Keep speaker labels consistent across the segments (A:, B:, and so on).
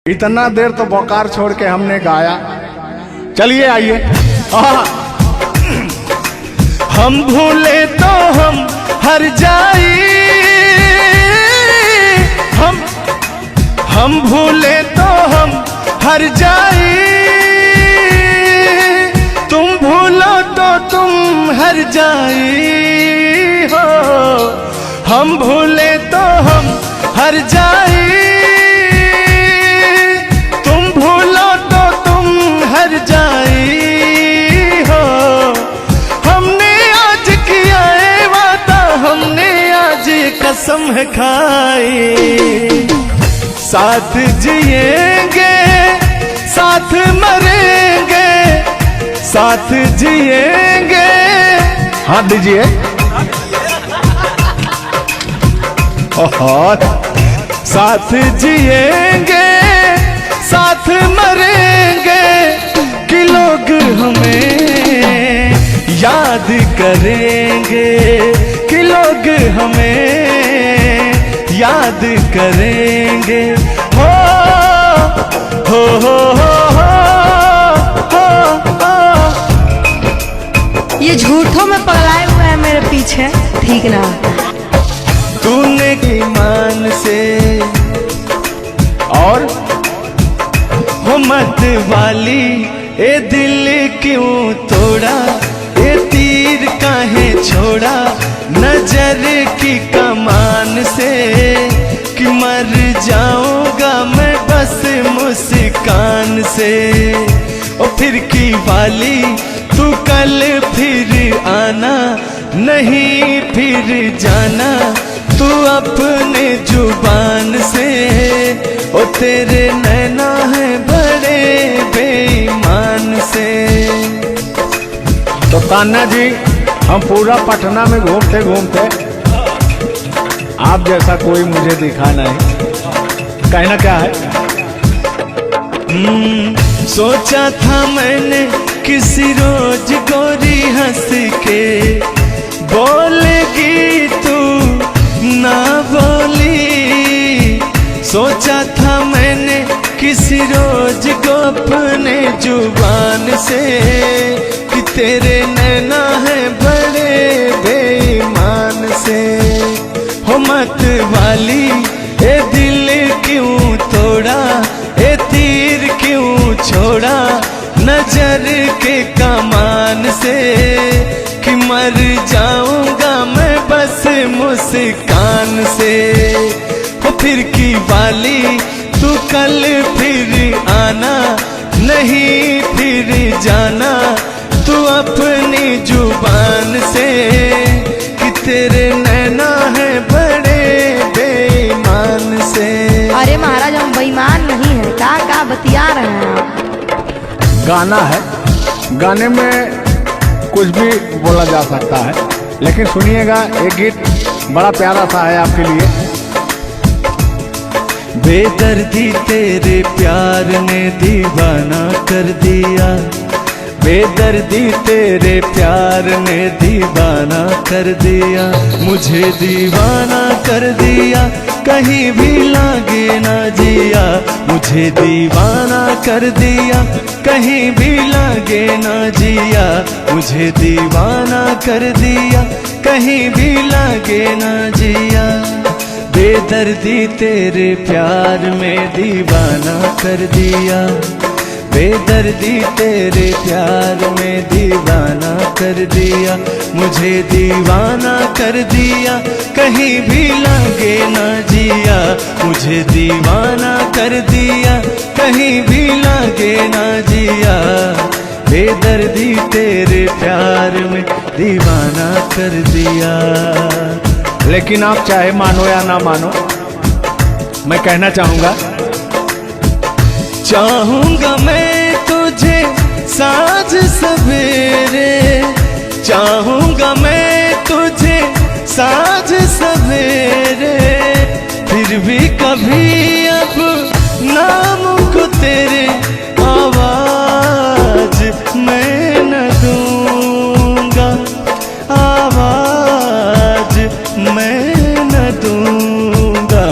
A: इतना देर तो बोकार छोड़ के हमने गाया। चलिए आइए।
B: हम भूले तो हम हर जाई, हम भूले तो हम हर जाई, तुम भूलो तो तुम हर जाई हो। हम भूले तो हम हर जाई, तुम भूलो तो तुम हर जाई हो। हमने आज किया है वादा, हमने आज कसम है खाई, साथ जिएंगे साथ मरेंगे, साथ जिएंगे।
A: हाथ दीजिए।
B: साथ जिएंगे साथ मरेंगे, कि लोग हमें याद करेंगे, कि लोग हमें याद करेंगे। हो हो हो हो हो हो।
C: ये झूठों में पगलाए हुए हैं मेरे पीछे, ठीक ना।
B: तूने ईमान से
A: और
B: हो मत वाली ए दिल क्यों तोड़ा, ए तीर काहे छोड़ा नजर की कमान से, कि मर जाऊंगा मैं बस मुस्कान से। ओ फिर की वाली तू कल फिर आना, नहीं फिर जाना तू अपने जुबान से। ओ तेरे नैना है बड़े बेईमान से।
A: तो तान्या जी, हम पूरा पटना में घूमते घूमते आप जैसा कोई मुझे दिखा नहीं। कहना क्या है?
B: सोचा था मैंने किसी रोज गोरी हंस के बोलेगी तू ना बोली। सोचा था मैंने किसी रोज को अपने जुबान से, कि तेरे नैना है बड़े बेईमान से। हो मत वाली ए दिल क्यों तोड़ा, ए तीर क्यों छोड़ा नजर के कमान से, कि मर जाऊंगा मैं बस मुस्कान से। हो फिर की वाली तू कल फिर आना, नहीं फिर जाना तू अपनी जुबान से, कि तेरे नैना है बड़े बेईमान से।
C: अरे महाराज, हम बेईमान नहीं है, का बतिया रहे हैं आप।
A: गाना है, गाने में कुछ भी बोला जा सकता है, लेकिन सुनिएगा एक गीत बड़ा प्यारा सा है आपके लिए।
B: बेदर्दी तेरे प्यार ने दीवाना कर दिया, बेदर्दी तेरे प्यार ने दीवाना कर दिया, मुझे दीवाना कर दिया, कहीं भी लागे ना जिया। मुझे दीवाना कर दिया, कहीं भी लागे ना जिया। मुझे दीवाना कर दिया, कहीं भी लागे ना जिया। बेदर्दी तेरे प्यार में दीवाना कर दिया, बेदर्दी तेरे प्यार में दीवाना कर दिया। मुझे दीवाना कर दिया, कहीं भी लागे ना जिया। मुझे दीवाना कर दिया, कहीं भी लागे ना जिया। बेदर्दी तेरे प्यार में दीवाना कर दिया।
A: लेकिन आप चाहे मानो या ना मानो, मैं कहना चाहूंगा,
B: चाहूंगा मैं तुझे साँझ सवेरे, चाहूंगा मैं तुझे साँझ सवेरे। फिर भी कभी अब नाम को तेरे आवाज मैं न दूंगा, आवाज मैं न दूंगा।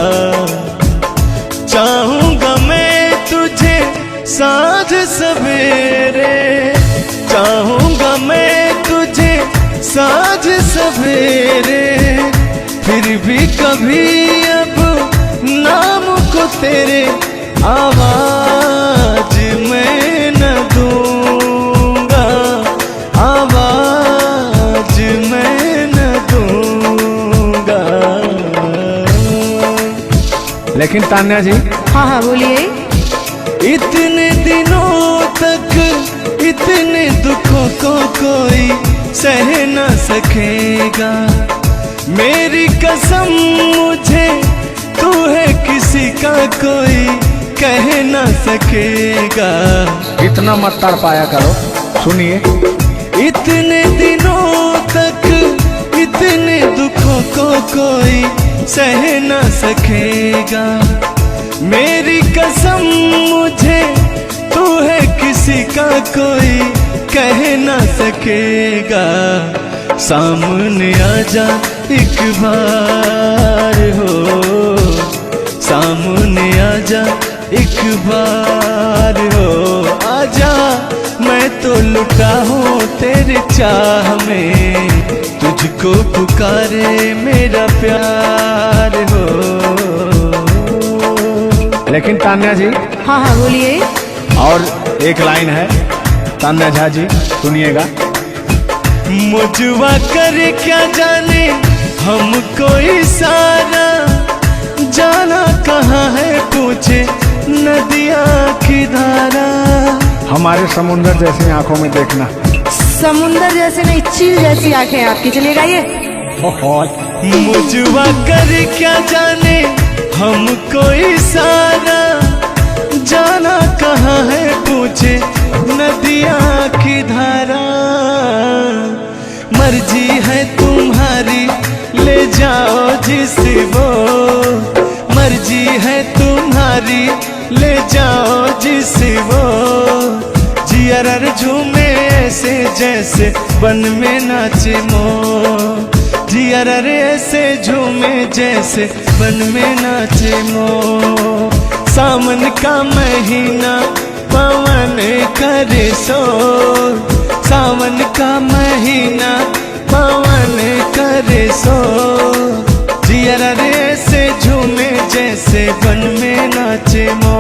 B: चाहूंगा मैं साँझ सवेरे, चाहूंगा मैं तुझे साँझ सवेरे, फिर भी कभी अब नाम को तेरे आवाज मैं न दूंगा, आवाज मैं न दूंगा।
A: लेकिन तान्या जी,
C: हाँ हाँ बोलिए।
B: इतने दिनों तक इतने दुखों को कोई सह न सकेगा, मेरी कसम मुझे तू है किसी का कोई कह न सकेगा।
A: इतना मत तड़पाया करो, सुनिए।
B: इतने दिनों तक इतने दुखों को कोई सह न सकेगा, मेरी कसम मुझे तू है किसी का कोई कह न सकेगा। सामने आजा एक बार हो, सामने आजा एक बार हो, आजा मैं तो लुटा हूँ तेरे चाह में, तुझको पुकारे मेरा प्यार हो।
A: लेकिन तान्या जी,
C: हाँ हाँ बोलिए।
A: और एक लाइन है, तान्या झा जी सुनिएगा।
B: मुझवा करे क्या जाने हमको इशारा, जाना कहाँ है पूछे नदिया की धारा।
A: हमारे समुंदर जैसी आंखों में देखना।
C: समुंदर जैसे नहीं, चील जैसी आंखें आपकी। चलिए गाइए।
B: मुझवा करे क्या जाने हमको इशारा, जाना कहाँ है पूछे नदिया की धारा। मर्जी है तुम्हारी ले जाओ जिस वो, मर्जी है तुम्हारी ले जाओ जिस वो, जियर झूमे ऐसे जैसे बन में नाचे मो, जियर ऐसे झूमे जैसे बन में नाचे मो। सावन का महीना पवन करे शोर, सावन का महीना पवन करे शोर, जियर ऐसे झूमे जैसे बन में नाचे मो,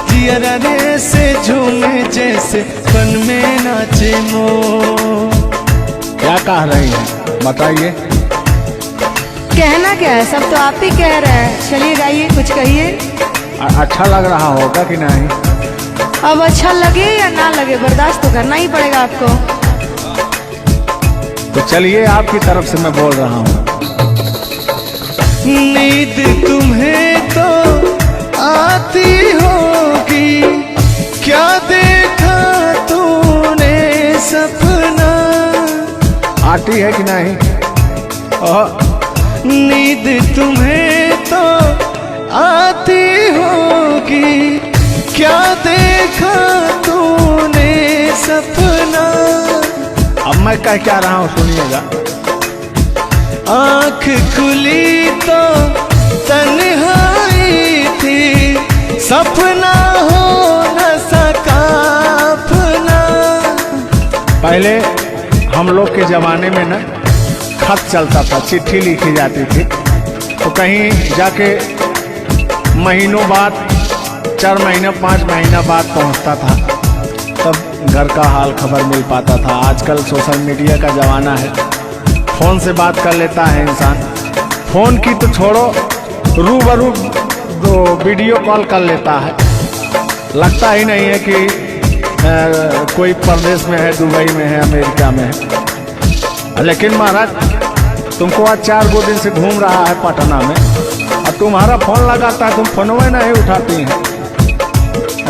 B: जियर ऐसे झूमे जैसे बन में नाचे मो।
A: क्या कह रही हैं बताइए।
C: कहना क्या है, सब तो आप ही कह रहे हैं। चलिए गाइए, कुछ कहिए।
A: अच्छा लग रहा होगा कि नहीं?
C: अब अच्छा लगे या ना लगे, बर्दाश्त तो करना ही पड़ेगा आपको।
A: तो चलिए, आपकी तरफ से मैं बोल रहा हूँ।
B: नींद तुम्हें तो आती होगी, क्या देखा तूने सपना।
A: आती है कि नहीं?
B: नींद तुम्हें तो आती होगी, क्या देखा तूने सपना।
A: अब मैं कह क्या रहा हूँ सुनिएगा।
B: आँख खुली तो तन्हाई थी, सपना हो न सका अपना।
A: पहले हम लोग के जमाने में ना खत चलता था, चिट्ठी लिखी जाती थी, तो कहीं जाके महीनों बाद, 4 महीना 5 महीना बाद पहुंचता था, तब घर का हाल खबर मिल पाता था। आजकल सोशल मीडिया का ज़माना है, फ़ोन से बात कर लेता है इंसान। फ़ोन की तो छोड़ो, रूबरू वीडियो कॉल कर लेता है। लगता ही नहीं है कि कोई परदेश में है, दुबई में है, अमेरिका में है। लेकिन महाराज, तुमको आज 4 दिन से घूम रहा है पटना में, और तुम्हारा फोन लगाता है, तुम फोनवे नहीं उठाती हैं।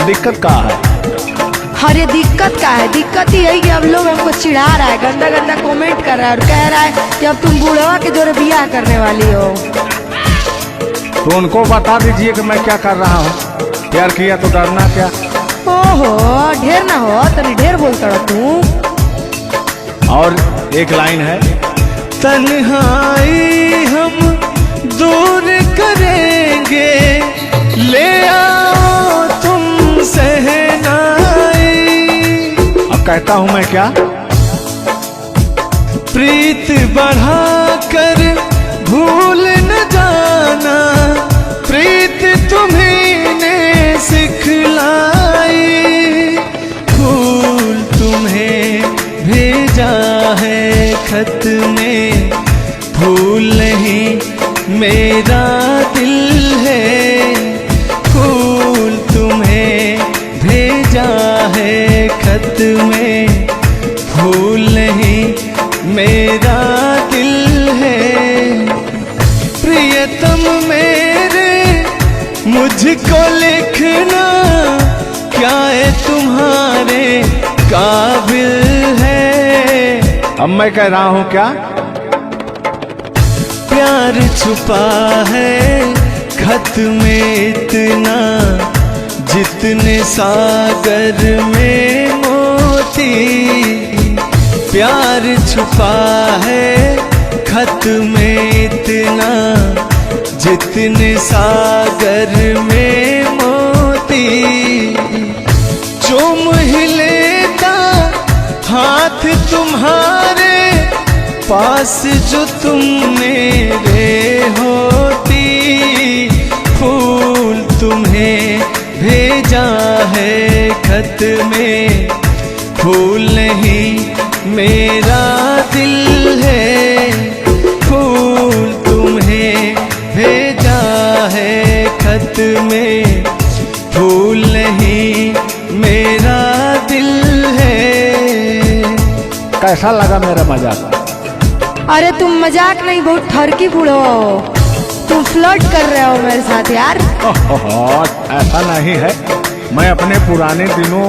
A: दिक्कत क्या है?
C: अरे दिक्कत क्या है? दिक्कत ही है कि अब लोग हमको चिढ़ा रहा है, गंदा गंदा कमेंट कर रहा है और कह रहा है कि अब तुम बूढ़वा के जोरे बियाह करने वाली हो।
A: तो उनको बता दीजिए कि मैं क्या कर रहा हूँ। प्यार किया तो डरना क्या?
C: ओहो, ढेर ना हो, तनी ढेर बोलता रहो तू।
A: और एक लाइन है,
B: तन्हाई हम दूर करेंगे, ले आओ तुम सह
A: कहता हूं मैं क्या?
B: प्रीत बढ़ाकर भूल न जाना, प्रीत तुम्हीं ने सिखलाई। फूल तुम्हें भेजा है खत में, फूल नहीं मेरा दिल है। फूल तुम्हें भेजा है खत में, फूल नहीं मेरा दिल है। प्रियतम मेरे मुझको लिखना, क्या है तुम्हारे काबिल है।
A: अब मैं कह रहा हूं क्या?
B: प्यार छुपा है खत में इतना, जितने सागर में मोती। प्यार छुपा है खत में इतना, जितने सागर में मोती। चूम ही लेता हाथ तुम्हारे, पास जो तुमने रे होती। फूल तुम्हें भेजा है खत में, फूल नहीं मेरा दिल है। फूल तुम्हें भेजा है खत में, फूल नहीं मेरा दिल है।
A: कैसा लगा मेरा मजाक?
C: अरे तुम मजाक नहीं, बहुत ठरकी बूढ़ो हो। तुम फ्लर्ट कर रहे हो मेरे साथ यार।
A: ऐसा नहीं है, मैं अपने पुराने दिनों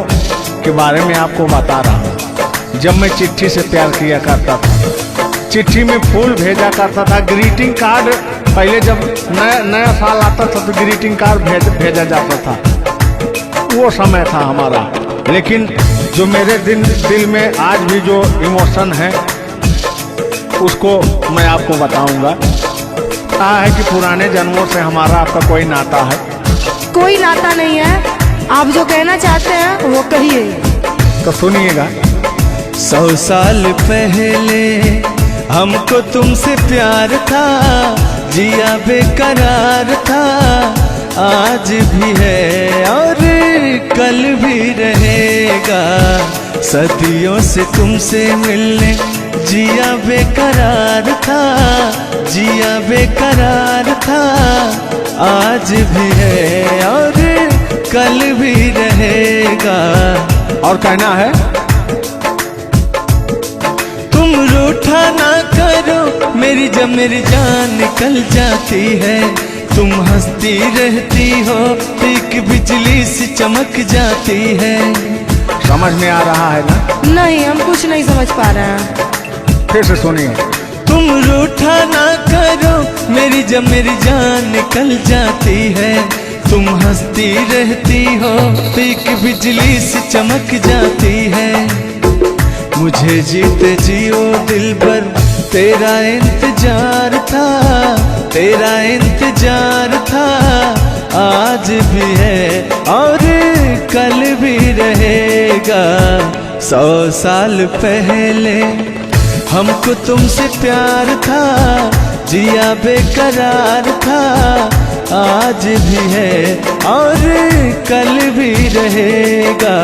A: के बारे में आपको बता रहा हूँ। जब मैं चिट्ठी से प्यार किया करता था, चिट्ठी में फूल भेजा करता था, ग्रीटिंग कार्ड। पहले जब नया साल आता था तो ग्रीटिंग कार्ड भेजा जाता था, वो समय था हमारा। लेकिन जो मेरे दिल में आज भी जो इमोशन है, उसको मैं आपको बताऊंगा। कहा है कि पुराने जन्मों से हमारा आपका कोई नाता है।
C: कोई नाता नहीं है, आप जो कहना चाहते हैं वो कहिए।
A: तो सुनिएगा।
B: 100 साल पहले हमको तुमसे प्यार था, जिया बेकरार था। आज भी है और कल भी रहेगा, सदियों से तुमसे मिलने जिया बेकरार था, जिया बेकरार था। आज भी है और कल भी रहेगा।
A: और कहना है,
B: तुम रूठा ना करो मेरी, जब मेरी जान निकल जाती है। तुम हंसती रहती हो, एक बिजली सी चमक जाती है।
A: समझ में आ रहा है ना?
C: नहीं, हम कुछ नहीं समझ पा रहे हैं।
A: फिर से सुनिए।
B: तुम रूठा ना करो मेरी, जब मेरी जान निकल जाती है। तुम हंसती रहती हो, एक बिजली सी चमक जाती है। मुझे जीते जियो दिल भर तेरा इंतजार था, तेरा इंतजार था। आज भी है और कल भी रहेगा। 100 साल पहले हमको तुमसे प्यार था, जिया बेकरार था। आज भी है और कल भी रहेगा।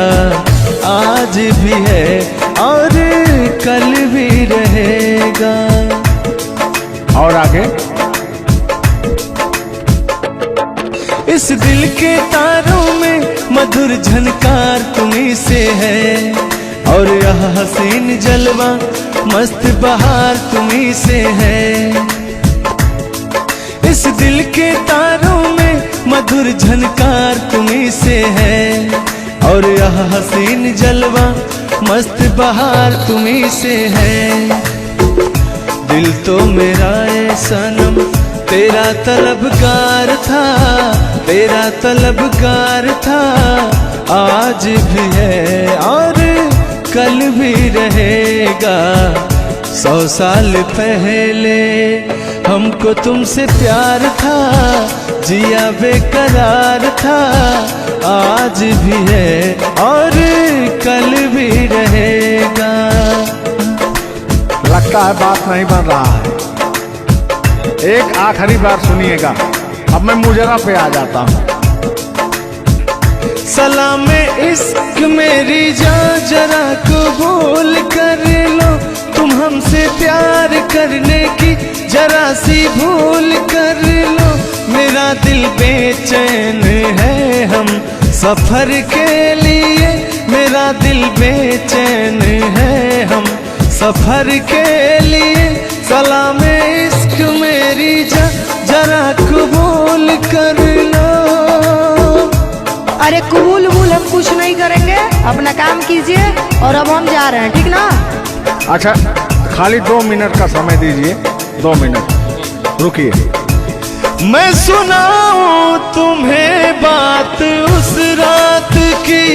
B: आज भी है और कल भी रहेगा।
A: और आगे,
B: इस दिल के तारों में मधुर झनकार तुम्हीं से है, और यह हसीन जलवा मस्त बहार तुम्हीं से है। इस दिल के तारों में मधुर झनकार तुम्हीं से है, और यह हसीन जलवा मस्त बहार तुम्हीं से है। दिल तो मेरा है सनम तेरा तलबगार था, तेरा तलबगार था। आज भी है और कल भी रहेगा। 100 साल पहले हमको तुमसे प्यार था, जिया बेकरार था। आज भी है और कल भी रहेगा।
A: लगता है बात नहीं बन रहा है। एक आखिरी बार सुनिएगा, अब मैं मुजरा पे आ जाता हूँ।
B: सलाम इश्क मेरी जान जरा कबूल कर लो, तुम हमसे प्यार करने की जरा सी भूल कर लो। मेरा दिल बेचैन है हम सफर के लिए, मेरा दिल बेचैन है हम सफर के लिए। सलाम इश्क मेरी जरा कबूल कर लो।
C: अरे कबूल वबूल हम कुछ नहीं करेंगे, अपना काम कीजिए और अब हम जा रहे हैं, ठीक ना?
A: अच्छा, खाली 2 मिनट का समय दीजिए, 2 मिनट रुकिए।
B: मैं सुनाऊं तुम्हें बात उस रात की,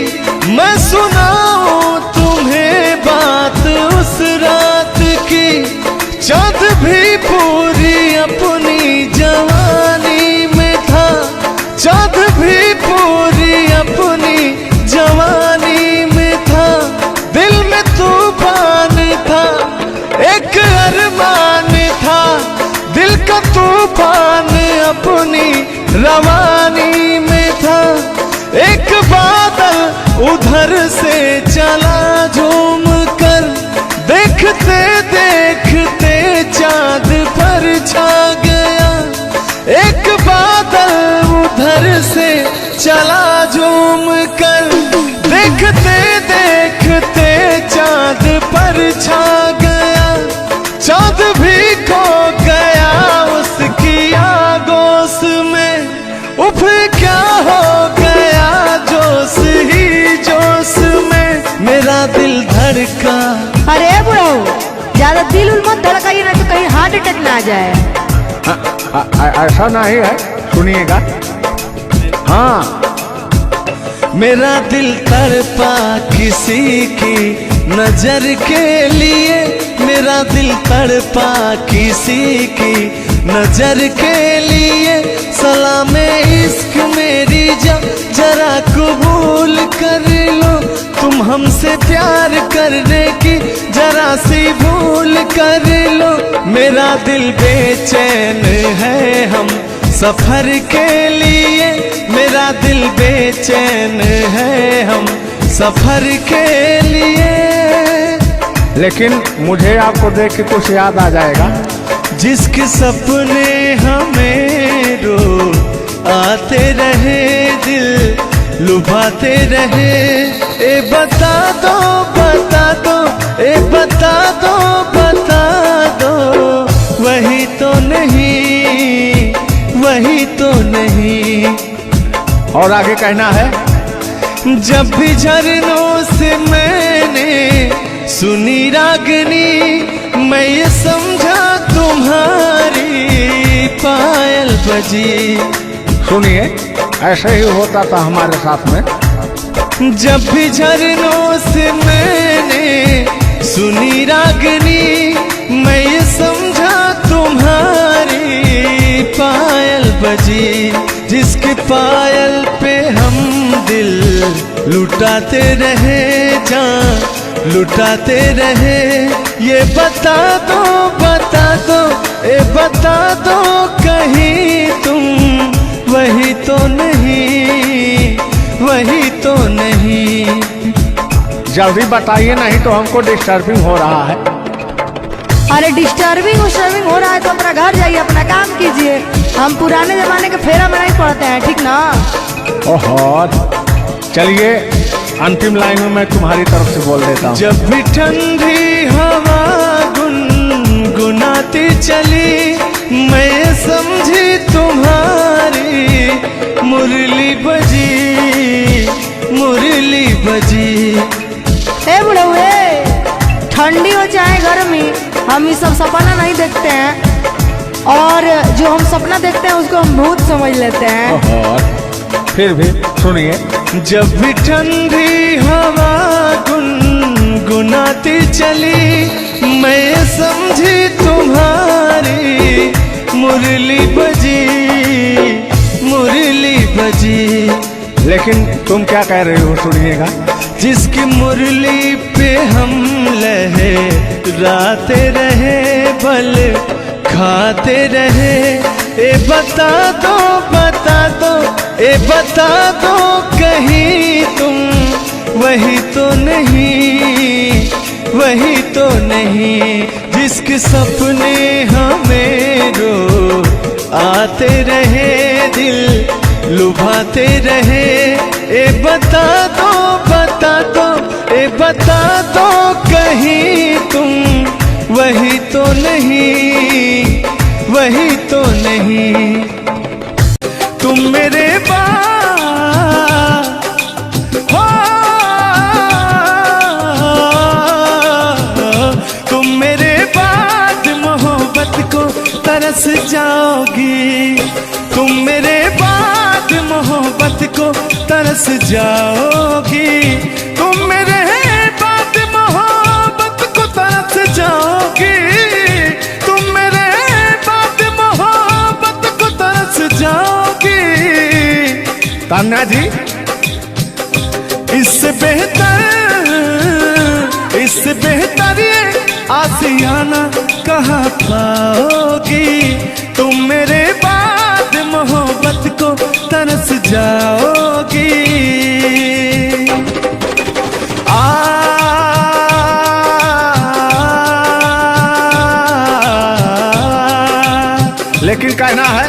B: मैं सुनाऊं तुम्हें बात उस रात की। चाँद भी पूरी अपनी जवानी में था, चाँद भी पूरी अपनी जवानी में था। दिल में तूफान था, एक अरमान था, दिल का तूफान अपनी रवानी में था। एक बादल उधर से चला झूम कर, देखते देखते चाँद पर छा गया। एक बादल उधर से चला झूम कर, देखते देखते चाँद पर छा गया। चाँद भी खो गया उसकी आगोश में, उफ क्या हो गया जोश ही जोश में। मेरा दिल धड़का।
C: अरे बुढ़ऊ, ज्यादा दिल उल मत धड़काइए ना तो कहीं हार्ट अटैक ना आ जाए।
A: ऐसा नहीं है, सुनिएगा। हाँ,
B: मेरा दिल तड़पा किसी की नजर के लिए, मेरा दिल तड़पा किसी की नजर के लिए। सलाम इश्क मेरी जरा कबूल कर लो, तुम हमसे प्यार करने की जरा सी भूल कर लो। मेरा दिल बेचैन है हम सफर के लिए, मेरा दिल बेचैन है हम सफर के लिए।
A: लेकिन मुझे आपको देख के कुछ याद आ जाएगा।
B: जिसके सपने हमें रो आते रहे, दिल लुभाते रहे। ए बता दो बता दो, ए बता दो बता दो, वही तो नहीं, वही तो नहीं।
A: और आगे कहना है,
B: जब भी झरनों से मैंने सुनी रागनी, मैं ये समझा तुम्हारी पायल बजी।
A: सुनिए, ऐसे ही होता था हमारे साथ में।
B: जब भी झरनों से मैंने सुनी रागनी, मैं ये समझा तुम्हारी पायल बजी। जिसके पायल पे हम दिल लुटाते रहे, जान लुटाते रहे। ये बता दो बता दो, ए बता दो कहीं तुम वही तो नहीं, वही तो नहीं।
A: जल्दी बताइए, नहीं तो हमको डिस्टर्बिंग हो रहा है।
C: अरे डिस्टर्बिंग हो रहा है तो अपना घर जाइए, अपना काम कीजिए। हम पुराने जमाने के फेरा में नहीं पड़ते हैं, ठीक ना?
A: ओहो, चलिए अंतिम लाइन में मैं तुम्हारी तरफ से बोल देता हूँ।
B: जब भी ठंडी हवा गुनगुनाती चली, मैं समझी तुम्हारी मुरली बजी, मुरली बजी।
C: ए बुढ़ऊ, ठंडी हो चाहे गर्मी, हम ये सब सपना नहीं देखते हैं, और जो हम सपना देखते हैं उसको हम भूत समझ लेते हैं।
A: ओहो, फिर भी सुनिए।
B: जब भी ठंडी हवा गुनगुनाती चली, मैं समझी तुम्हारी मुरली बजी, मुरली बजी।
A: लेकिन तुम क्या कह रही हो, सुनिएगा।
B: जिसकी मुरली पे हम लहराते रहे, बल खाते रहे। ए बता दो, बता दो, ए बता दो कहीं तुम वही तो नहीं, वही तो नहीं। जिसके सपने हमें रो आते रहे, दिल लुभाते रहे। ए बता दो, बता दो, ए बता दो कहीं तुम वही तो नहीं, वही तो नहीं। तुम मेरे हो, तुम मेरे बाद मोहब्बत को तरस जाओगी, तुम मेरे बाद मोहब्बत को तरस जाओगी, तुम मेरे बाद मोहब्बत को तरस जाओगी, तुम मेरे बाद मोहब्बत को तरस जाओगी। तान्या जी, इससे बेहतर ये आसियाना कहाँ पाओगी। तुम मेरे बाद मोहब्बत को तरस जाओगी।
A: लेकिन कहना है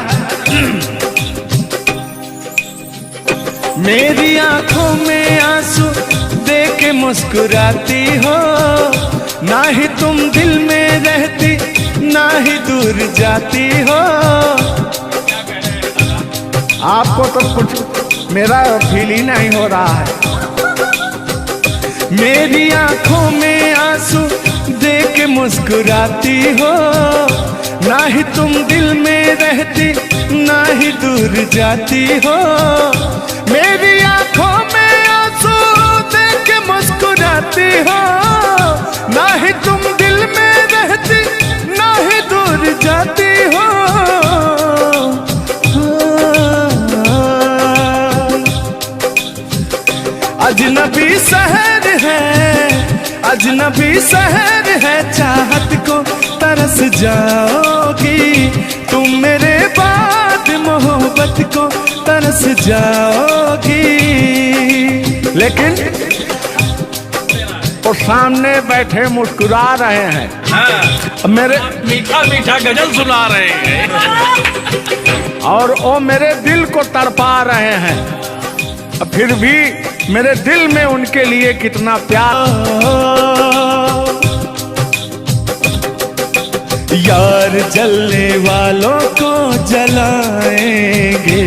B: मेरी आंखों में आंसू देख के मुस्कुराती हो, ना ही तुम दिल में रहती, ना ही दूर जाती हो।
A: आपको तो कुछ मेरा फील ही नहीं हो रहा है।
B: मेरी आंखों में आंसू देख के मुस्कुराती हो, ना ही तुम दिल में रहती, ना ही दूर जाती हो। मेरी आंखों में आंसू देख के मुस्कुराती हो, ना ही तुम दिल में रहती, ना ही दूर जाती हो। अजनबी शहर है, अजनबी शहर है, चाहत को तरस जाओगी। तुम मेरे बाद मोहब्बत को तरस जाओगी।
A: लेकिन वो सामने बैठे मुस्कुरा रहे हैं।
D: हाँ,
A: मेरे
D: मीठा मीठा गजल सुना रहे हैं
A: और वो मेरे दिल को तड़पा रहे हैं। फिर भी मेरे दिल में उनके लिए कितना प्यार।
B: यार जलने वालों को जलाएंगे,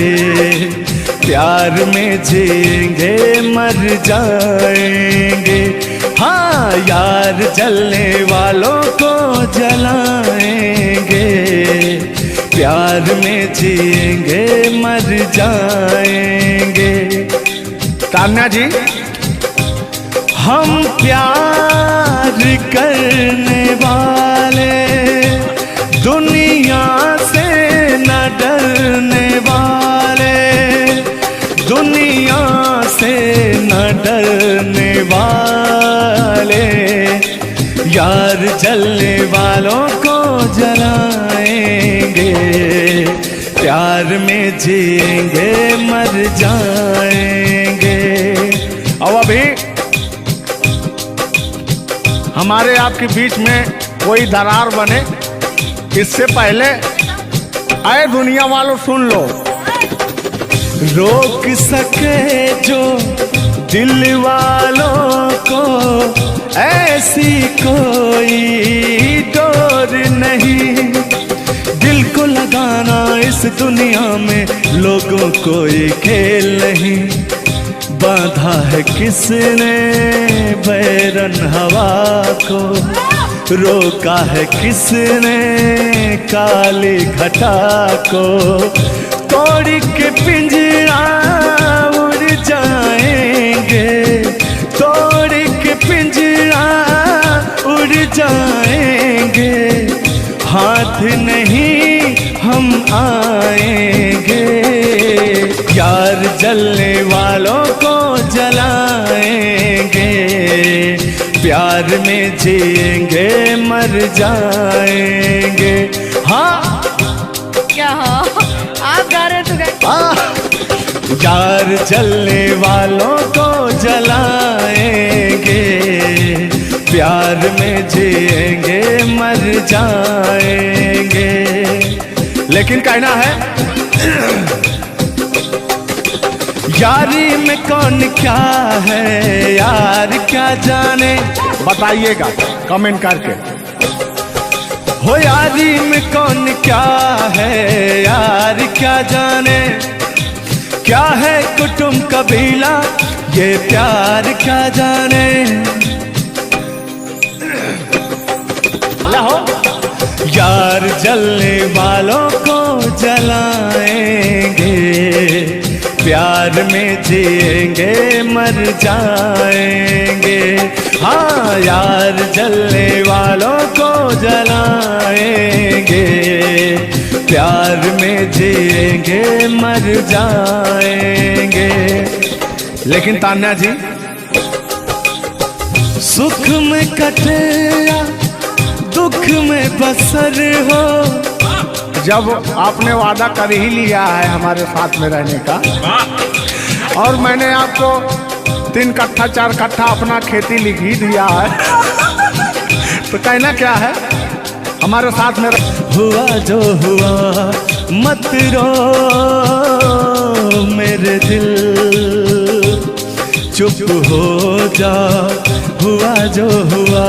B: प्यार में जिएंगे मर जाएंगे। हाँ, यार जलने वालों को जलाएंगे, प्यार में जिएंगे मर जाएंगे।
A: तान्या जी,
B: हम प्यार करने वाले दुनिया से न डरने वाले, दुनिया से न डरने वाले। यार जलने वालों को जलाएंगे, प्यार में जिएंगे मर जाएंगे।
A: अब अभी हमारे आपके बीच में कोई दरार बने इससे पहले आए दुनिया वालों सुन लो।
B: रोक सके जो दिल वालों को ऐसी कोई डोर नहीं, दिल को लगाना इस दुनिया में लोगों को ये खेल नहीं। बांधा है किसने बैरन हवा को, रोका है किसने काली घटा को। तोड़ के पिंजरा उड़ जाएंगे, तोड़ के पिंजरा उड़ जाएंगे। हाथ नहीं हम आएंगे, यार जलने वालों को जलाएंगे। प्यार में जिएंगे मर जाएंगे। हाँ
C: क्या हो आप गा रहे तो
B: यार जलने वालों को जलाएंगे, प्यार में जिएंगे मर जाएंगे। लेकिन कहना है यारी में कौन क्या है यार क्या जाने,
A: बताइएगा कमेंट करके।
B: हो यारी में कौन क्या है यार क्या जाने, क्या है कुटुंब कबीला ये प्यार क्या जाने।
A: लाहो
B: यार जलने वालों को जलाएंगे, प्यार में जिएंगे मर जाएंगे। हाँ यार जलने वालों को जलाएंगे, प्यार में जिएंगे मर जाएंगे।
A: लेकिन तान्या जी
B: सुख में कटे या दुख में बसर हो,
A: जब आपने वादा कर ही लिया है हमारे साथ में रहने का, और मैंने आपको 3 कट्ठा 4 कट्ठा अपना खेती लिख ही दिया है तो कहना क्या है हमारे साथ में
B: हुआ जो हुआ मत रो मेरे दिल, चुप हो जा हुआ जो हुआ।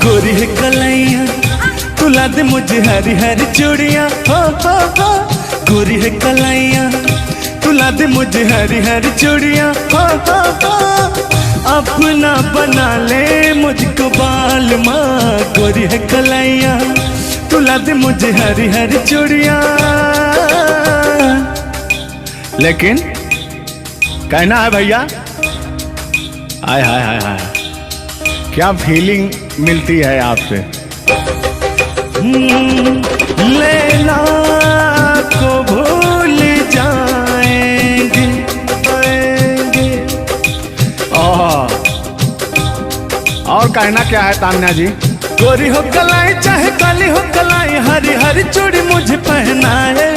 B: गोरी है कलैया तुला दे मुझे हरी हरी चूड़ियाँ, हो गोरी है कलैया तुला दे मुझे हरी हरी चूड़ियाँ, हो अपना बना ले मुझको बाल माँ। गोरी है कलैया तुला दे मुझे हरी हरी चूड़ियाँ।
A: लेकिन कहना है भैया, हाय हाय हाय हाय क्या फीलिंग मिलती है आपसे।
B: लैला को भूल जाएंगे
A: और कहना क्या है तान्या जी।
B: गोरी हो कलाई चाहे काली हो कलाई, हरी हरी चूड़ी मुझे पहनाए,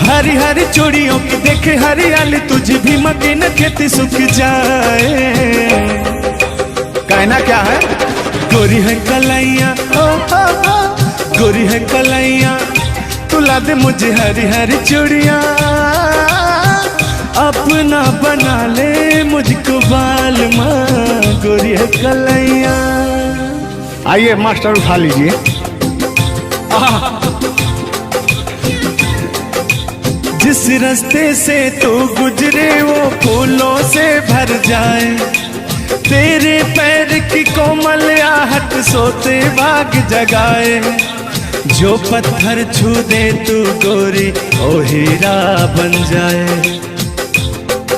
B: हरी हरी चूड़ियों की देखे हरियाली तुझे भी मकीन खेती सूख जाए।
A: कहना क्या है
B: गोरी है कलैया गोरी है कलैया तुला दे मुझे हरी हरी चूड़ियाँ, अपना बना ले मुझको बाल माँ। गोरी है कलैया।
A: आइए मास्टर उठा लीजिए।
B: जिस रास्ते से तू गुजरे वो फूलों से भर जाए, तेरे पैर की कोमल आहट सोते भाग जगाए। जो पत्थर छू दे तू गोरी ओ हीरा बन जाए।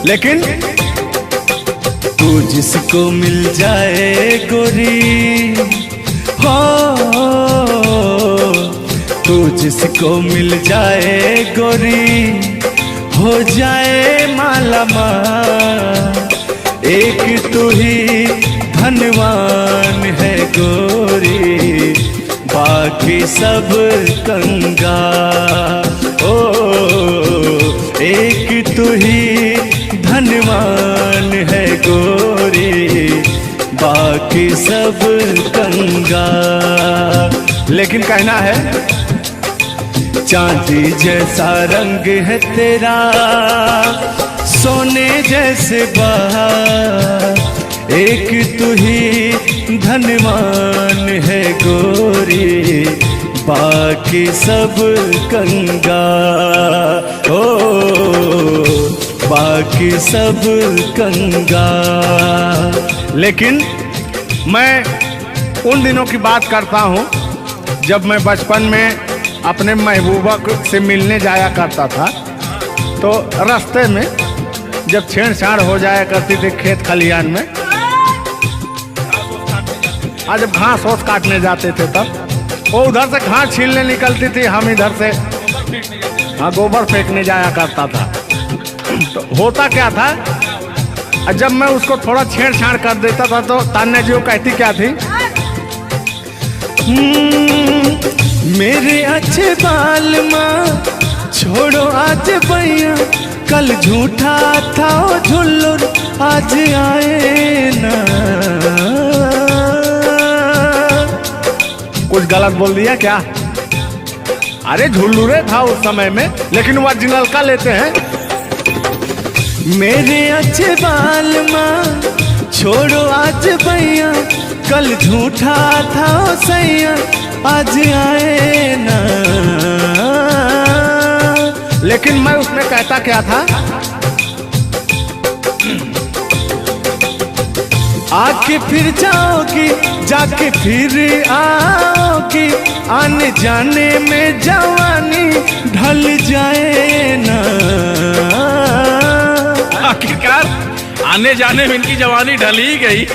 A: लेकिन
B: तू जिसको मिल जाए गोरी हो, तू जिसको मिल जाए गोरी हो जाए माला माल। एक तू ही धनवान है गोरी, बाकी सब कंगाल। ओ एक तू ही धनवान है गोरी, बाकी सब कंगाल।
A: लेकिन कहना है
B: चांदी जैसा रंग है तेरा, सोने जैसे बहार। एक तू ही धनवान है गोरी, बाकी सब कंगाल। ओ बाकी सब कंगाल।
A: लेकिन मैं उन दिनों की बात करता हूँ जब मैं बचपन में अपने महबूबा से मिलने जाया करता था, तो रास्ते में जब छेड़छाड़ हो जाया करती थी खेत खलियान में, आज जब घास ओस काटने जाते थे तब वो उधर से घास छीलने निकलती थी, हम इधर से गोबर फेंकने जाया करता था। तो होता क्या था और जब मैं उसको थोड़ा छेड़छाड़ कर देता था तो तान्या जी वो कहती क्या थी?
B: मेरे अच्छे बाल माँ छोड़ो आज भैया, कल झूठा था वो झुल्लुर आज आए ना।
A: कुछ गलत बोल दिया क्या? अरे झुल्लुरे था उस समय में, लेकिन वो ओरिजिनल का लेते हैं।
B: मेरे अच्छे बाल माँ छोड़ो आज भैया, कल झूठा था वो सैया आज आए ना।
A: लेकिन मैं उसमें कहता क्या था?
B: आके फिर जाओगी, जाके फिर आओगी, आने जाने में जवानी ढल जाए ना।
D: आखिरकार आने जाने में इनकी जवानी ढल ही गई।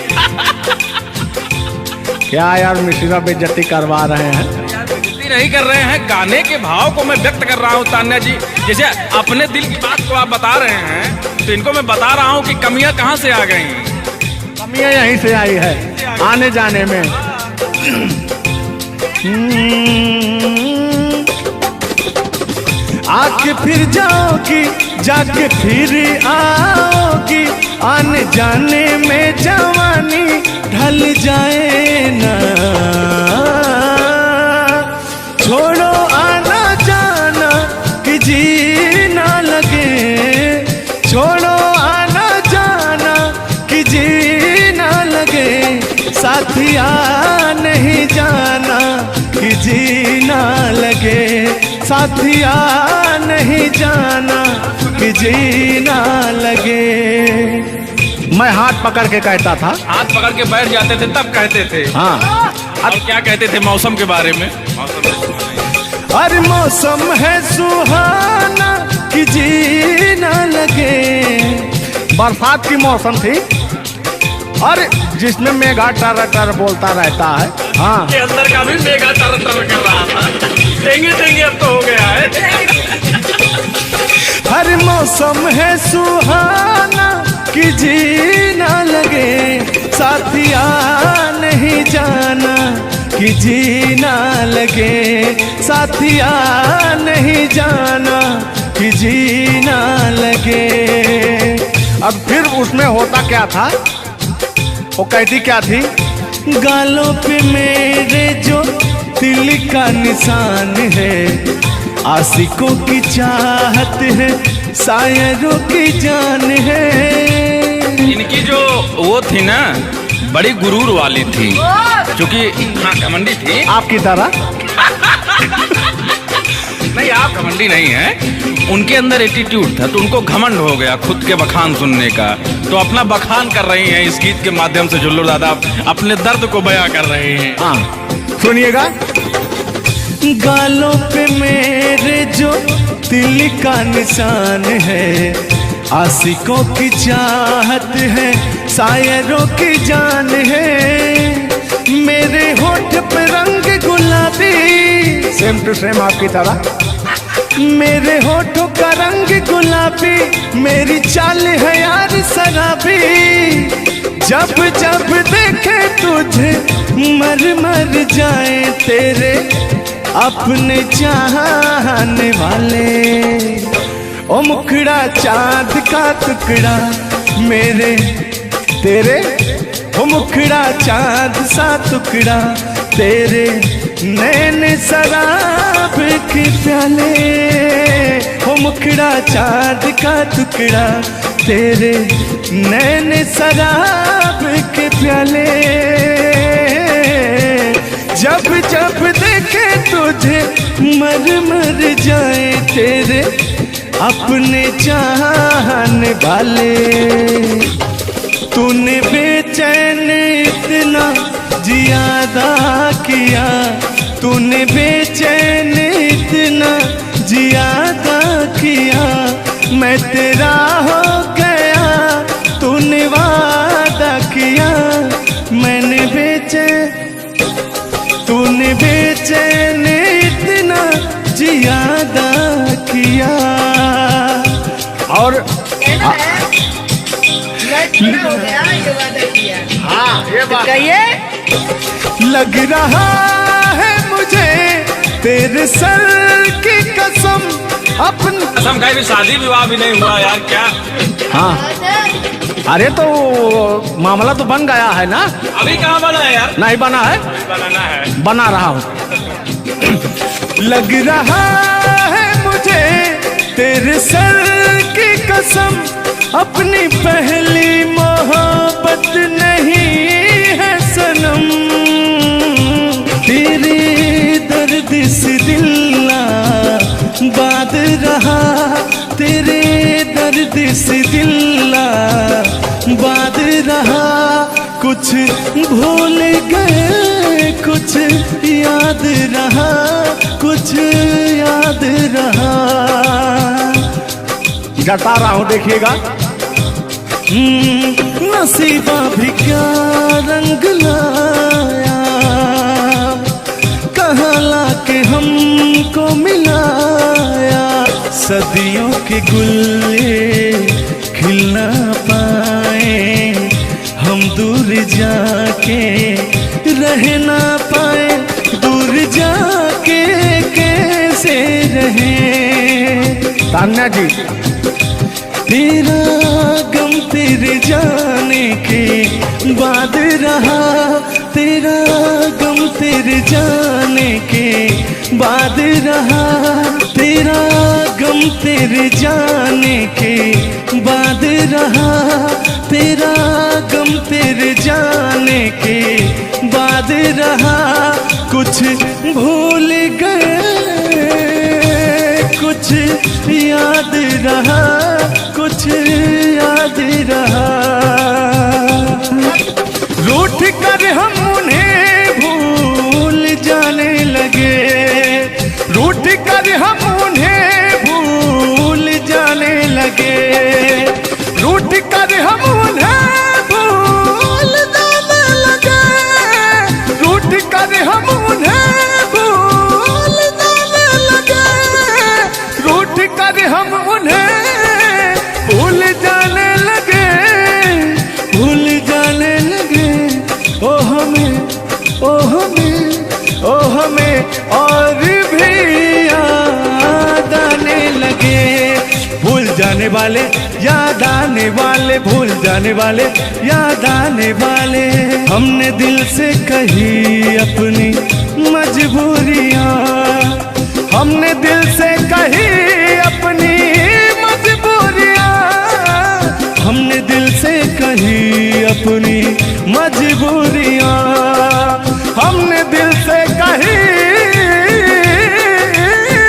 A: क्या यार मिश्रा बेइज्जती करवा रहे हैं?
D: बेइज्जती नहीं कर रहे हैं, गाने के भाव को मैं व्यक्त कर रहा हूँ तान्या जी। जैसे अपने दिल की बात को आप बता रहे हैं तो इनको मैं bता रहा हूँ कि कमियां कहाँ से आ गई।
A: कमियां यहीं से आई है आने जाने में।
B: आके फिर जाओगी, जाके फिर आओगी, आने जाने में जवानी ढल जाए ना। छोड़ो आना जाना कि जी ना लगे, छोड़ो आना जाना कि जी ना लगे, साथिया नहीं जाना कि जी ना लगे, साथिया नहीं जाना कि जी ना लगे।
A: मैं हाथ पकड़ के कहता था।
D: हाथ पकड़ के बैठ जाते थे तब कहते थे।
A: हाँ,
D: अब क्या कहते थे मौसम के बारे में?
B: अरे मौसम है सुहाना कि जी ना लगे।
A: बरसात की मौसम थी और जिसमें मेघा टर टर बोलता रहता है। हाँ,
D: के अंदर का भी मेघा तर तर कर रहा था। देंगे देंगे अब तो हो गया है।
B: हर मौसम है सुहाना कि जी ना लगे, साथिया नहीं जाना कि जी ना लगे, साथिया नहीं जाना कि जी ना लगे।
A: अब फिर उसमें होता क्या था? वो कहती क्या थी?
B: गालों पे मेरे जो दिल का निशान है, आशिकों की चाहत है, शायरों की जान है।
D: इनकी जो वो थी ना बड़ी गुरूर वाली थी, क्योंकि हाँ घमंडी थी।
A: आपकी तरह?
D: नहीं आप घमंडी नहीं है, उनके अंदर एटीट्यूड था तो उनको घमंड हो गया खुद के बखान सुनने का। तो अपना बखान कर रही हैं इस गीत के माध्यम से। जुल्लू दादा अपने दर्द को बयां कर रहे हैं।
A: हाँ, सुनिएगा।
B: गालों पे मेरे जो दिल का निशान है, आशिकों की चाहत है, शायरों की जान है। मेरे होठ पे रंग गुलाबी,
A: सेम टू सेम आपकी तरह।
B: मेरे होठों का रंग गुलाबी, मेरी चाल है यार शराबी। जब जब देखे तुझे मर मर जाए तेरे अपने चाहने वाले। ओ मुखड़ा चाँद का टुकड़ा मेरे तेरे, ओ मुखड़ा चाँद सा टुकड़ा तेरे, नैन शराब के प्याले। ओ मुखड़ा चाँद का टुकड़ा तेरे, नैन शराब के प्याले। जब जब देखे तुझे मर मर जाए तेरे अपने चाहने वाले। तूने बेचैन इतना जियादा किया, तूने बेचैन इतना जियादा किया। मैं तेरा हो गया, तूने वादा किया। मैंने तूने बेचैन इतना जियादा किया।
A: और हाँ ये बात
C: कहिए।
B: लग रहा है मुझे तेरे सर की कसम अपन
D: कसम खाई भी शादी विवाह भी नहीं हुआ यार क्या।
A: हाँ अरे तो मामला तो बन गया है ना।
D: अभी कहाँ बना है यार।
A: नहीं बना है,
D: बनाना है।
A: बना रहा हूँ।
B: लग रहा है मुझे तेरे सर की कसम अपनी पहली मोहब्बत नहीं है सनम। तेरे दर्द से दिल बात रहा, तेरे दर्द से दिल बात रहा। कुछ भूल गए कुछ याद रहा, कुछ याद रहा।
A: जता रहा हूँ देखिएगा।
B: नसीबा भी क्या रंग लाया, कहाँ लाके हमको मिलाया। सदियों के गुल्ले खिल ना पाए, हम दूर जाके रह ना पाए। दूर जाके कैसे रहे
A: तान्या जी।
B: तेरा गम तेरे जाने के बाद रहा, तेरा गम तेरे जाने के बाद रहा। तेरा गम तेरे जाने के बाद रहा, तेरा गम तेरे जाने के बाद रहा। कुछ भूल गए कुछ याद रहा, कुछ याद रहा। रूठ कर हम उन्हें भूल जाने लगे, रूठ कर हम उन्हें भूल जाने लगे। रूठ कर हम उन्हें भूल जाने लगे, रूठ कर हम उन्हें भूल जाने लगे। रूठ कर हम उन्हें भूल जाने लगे, भूल जाने लगे। ओ हमें, ओ हमें, ओ हमें और भी याद आने लगे। भूल जाने वाले याद आने वाले, भूल जाने वाले याद आने वाले। हमने दिल से कही अपनी मजबूरियाँ, हमने दिल से कही अपनी मजबूरियाँ, हमने दिल से कही अपनी मजबूरियाँ, हमने दिल से कही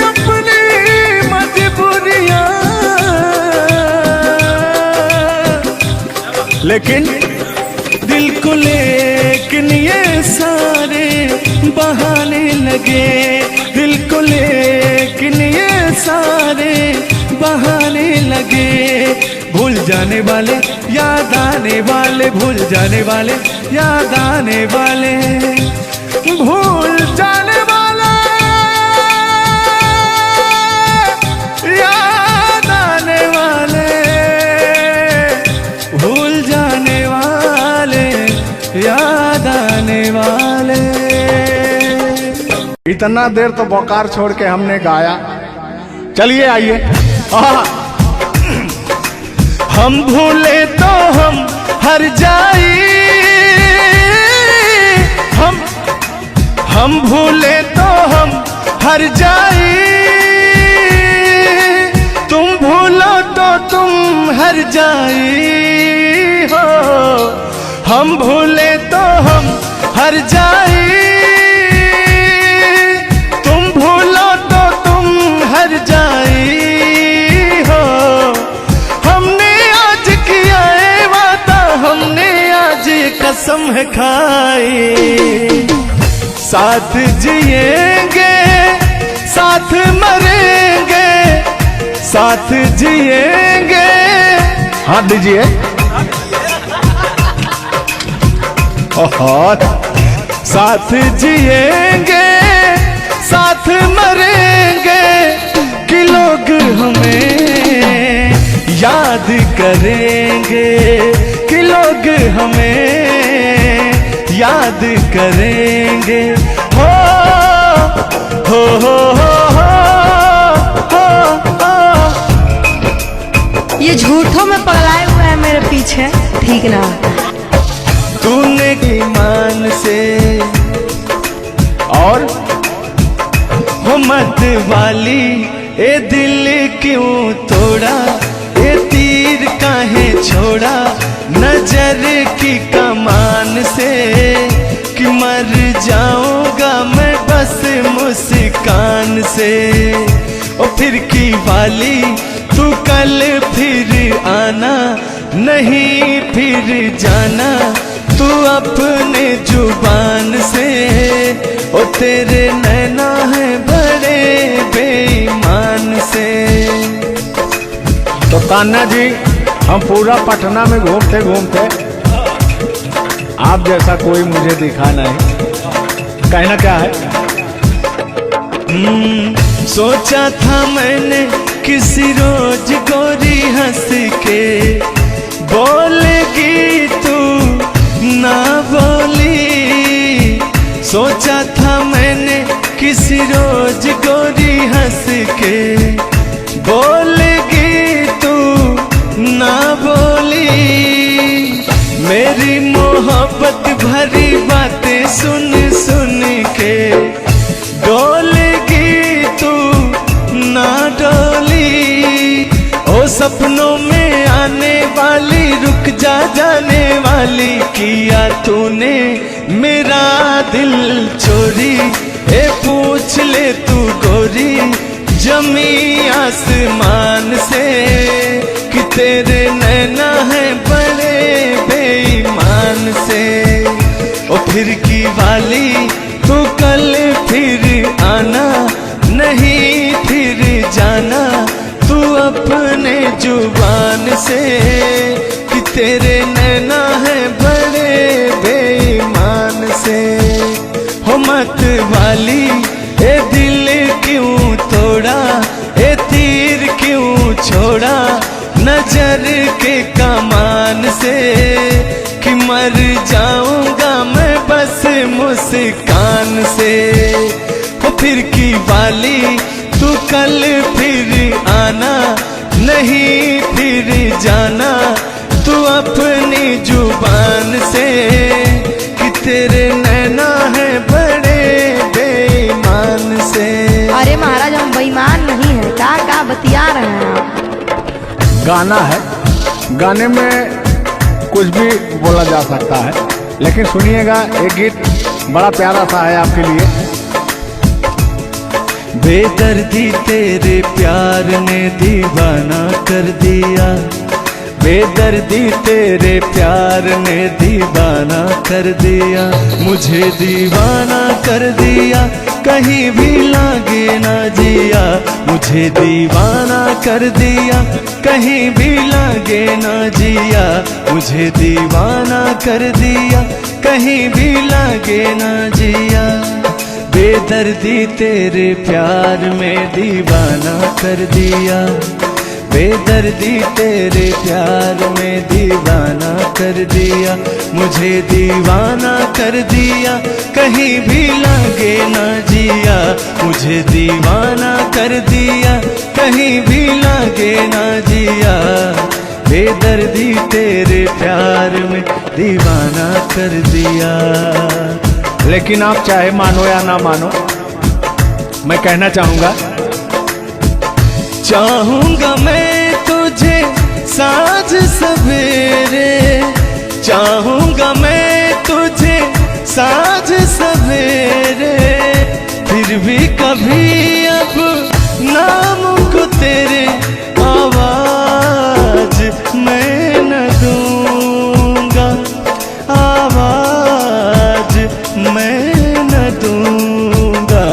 B: अपनी मजबूरियाँ। लेकिन दिल को लेकिन ये सारे बहाने लगे, दिल को लेकिन ये सारे बहाने लगे। भूल जाने वाले याद आने वाले, भूल जाने वाले याद आने वाले, भूल जाने वाले याद आने वाले, भूल जाने वाले याद आने वाले।
A: इतना देर तो बोकार छोड़ के हमने गाया। चलिए आइए।
B: हम भूले तो हम हर जाई, हम भूले तो हम हर जाई। तुम भूलो तो तुम हर जाई हो, हम भूले तो हम हर जाई। तुम भूलो तो तुम हर जाई हो। हमने आज किया है वादा, हमने आज कसम है खाई। साथ जिएंगे साथ मरेंगे, साथ जिएंगे।
A: हाथ दीजिए।
B: साथ जिएंगे साथ मरेंगे, कि लोग हमें याद करेंगे, कि लोग हमें याद करेंगे। हो हो हो हो हो हो।
C: ये झूठों में पगलाए हुए हैं मेरे पीछे, ठीक ना।
B: तूने ईमान से और हो मत वाली ए दिल क्यों तोड़ा, ए तीर काहे छोड़ा नजर की कमान से, कि मर जाऊंगा मैं बस मुस्कान से। ओ फिर की वाली तू कल फिर आना, नहीं फिर जाना तू अपने जुबान से। ओ तेरे नैना है बड़े बेईमान से।
A: तो कान्हा जी, हम पूरा पटना में घूमते घूमते आप जैसा कोई मुझे दिखा नहीं। कहना क्या है?
B: सोचा था मैंने किसी रोज गोरी हंस के बोलेगी तू ना बोली। सोचा था मैंने किसी रोज गोरी हंस के बोलेगी तू ना बोली। मेरी मोहब्बत भरी बातें सुन सुन के डोलेगी तू ना डोली। ओ सपनों में आने वाली रुक जा जाने वाली, किया तूने मेरा दिल चोरी। ए पूछ ले तू गोरी जमी आसमान से, कि तेरे नैना है बड़े बेईमान से। ओ फिर की वाली तू कल फिर आना, नहीं फिर जाना तू अपने जुबान से, कि तेरे नैना है बड़े बेईमान से। हो मत वाली ए दिल क्यों तोड़ा, ए तीर क्यों छोड़ा नजर के कमान से, कि मर जाऊंगा मैं बस मुस्कान से। हो फिर की वाली तू कल फिर आना, नहीं फिर जाना तू अपनी जुबान से, कि तेरे नैना है बड़े बेईमान से।
C: अरे महाराज, हम बेईमान नहीं है, का बतिया रहे हैं आप?
A: गाना है, गाने में कुछ भी बोला जा सकता है, लेकिन सुनिएगा एक गीत बड़ा प्यारा सा है आपके लिए।
B: बेदर्दी तेरे प्यार ने दीवाना कर दिया, बेदर्दी तेरे प्यार ने दीवाना कर दिया। मुझे दीवाना कर दिया, कहीं भी लागे ना जिया। मुझे दीवाना कर दिया, कहीं भी लागे ना जिया। मुझे दीवाना कर दिया, कहीं भी लागे ना जिया। बेदर्दी तेरे प्यार में दीवाना कर दिया, बेदर्दी तेरे प्यार में दीवाना कर दिया। मुझे दीवाना कर दिया, कहीं भी लागे ना जिया। मुझे दीवाना कर दिया, कहीं भी लागे ना जिया। बेदर्दी तेरे प्यार में दीवाना कर दिया।
A: लेकिन आप चाहे मानो या ना मानो, मैं कहना चाहूंगा,
B: चाहूंगा मैं तुझे साँझ सवेरे, चाहूंगा मैं तुझे साँझ सवेरे। फिर भी कभी अब नाम को तेरे आवाज मैं न दूंगा, आवाज मैं न दूंगा।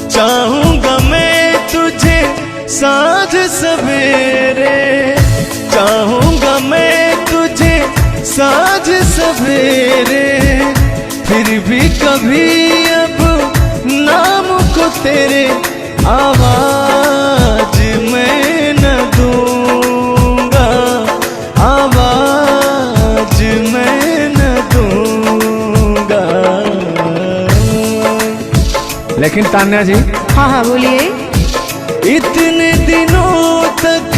B: चाहूंगा मैं तुझे साँझ सवेरे, चाहूंगा मैं तुझे साँझ सवेरे। फिर भी कभी अब नाम को तेरे आवाज मैं न दूंगा, आवाज
A: लेकिन तान्या जी,
C: हाँ हाँ बोलिए।
B: इतने दिनों तक